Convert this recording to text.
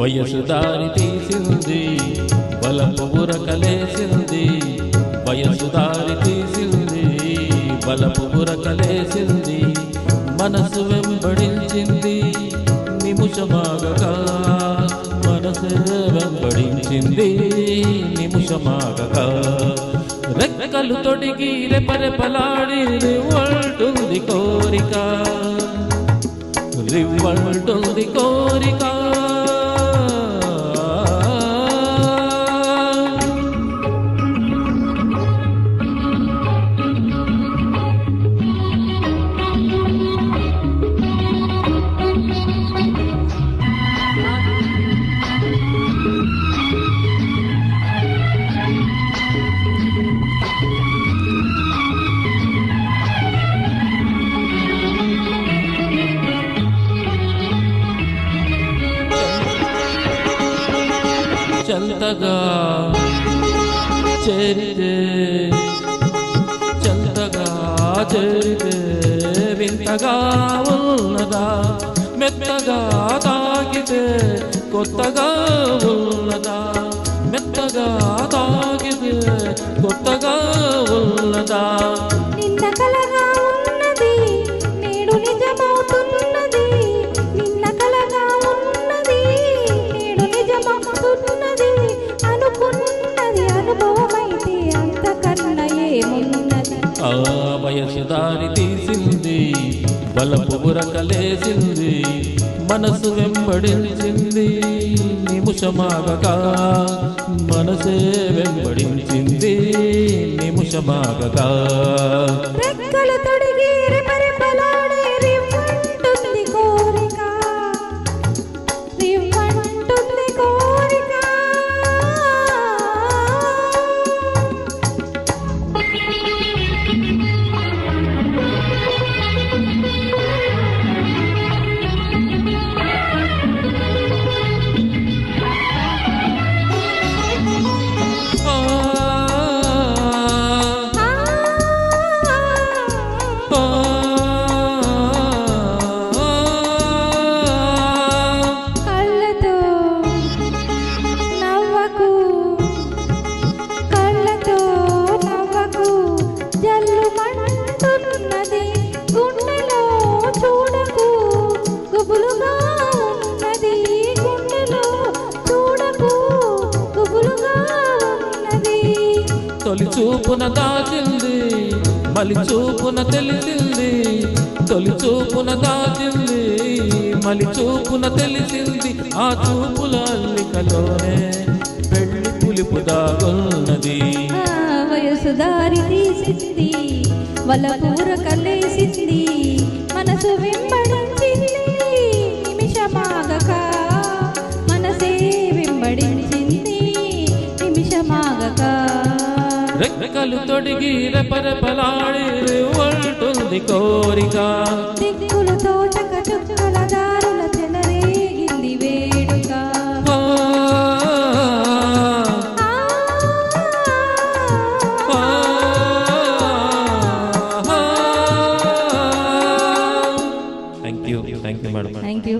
వయసు దారి తీసింది బలపు ఉరకలేసింది, వయసు దారి తీసింది బలపు ఉరకలేసింది, మనసు వెంబడించింది నిముషమాగక, మనసు వెంబడించింది నిముషమాగక, రెక్కలు తొడిగి రెపరెపలాడి రివ్వల్టుంది కోరిక, రివ్వల్టుంది కోరిక. చంతగా చేరితే చంతగా చేరితే వింతగా ఉన్నదా, మెత్తగా తాకితే కొత్తగా ఉన్నదా, మెత్తగా తాకితే కొత్తగా ఉన్నదా. నిన్న కలగా ఉన్నది నేడు నిజమవుతున్నది, నిన్న కలగా ఉన్నది నేడు నిజమవుతున్నది, అనుకున్నది అనుభవమైతే అంతకన్నా ఏమున్నది. ఆ వయసు దారి తీసింది బలపు ఉరకలేసింది, మనసు వెంబడించింది నిముషమాగక, మనసే వెంబడించింది నిముషమాగక. రెక్కలు తొడిగి రెపరెపలాడే రివ్వంటుంది కోరిక, రివ్వంటుంది కోరిక. తొలి చూపున దాచింది మలి చూపున తెలిసింది, తొలి చూపున దాచింది మలి చూపున తెలిసింది, ఆ చూపుల అల్లికలోనే పెళ్లి పులిపు దాగున్నది. వయసు దారి తీసింది వలపూర కలేసింది, మనసు వెంబడించింది నిమిషమాగక, మనసే వెంబడించింది నిమిషమాగక. రెక్కలు తొడిగి రెపరెపలాడి రివ్వల్టుంది కోరిక, దిక్కులతో చకచక్కల దారుల చెలరేగింది వేడుక. Thank you madam. Thank you.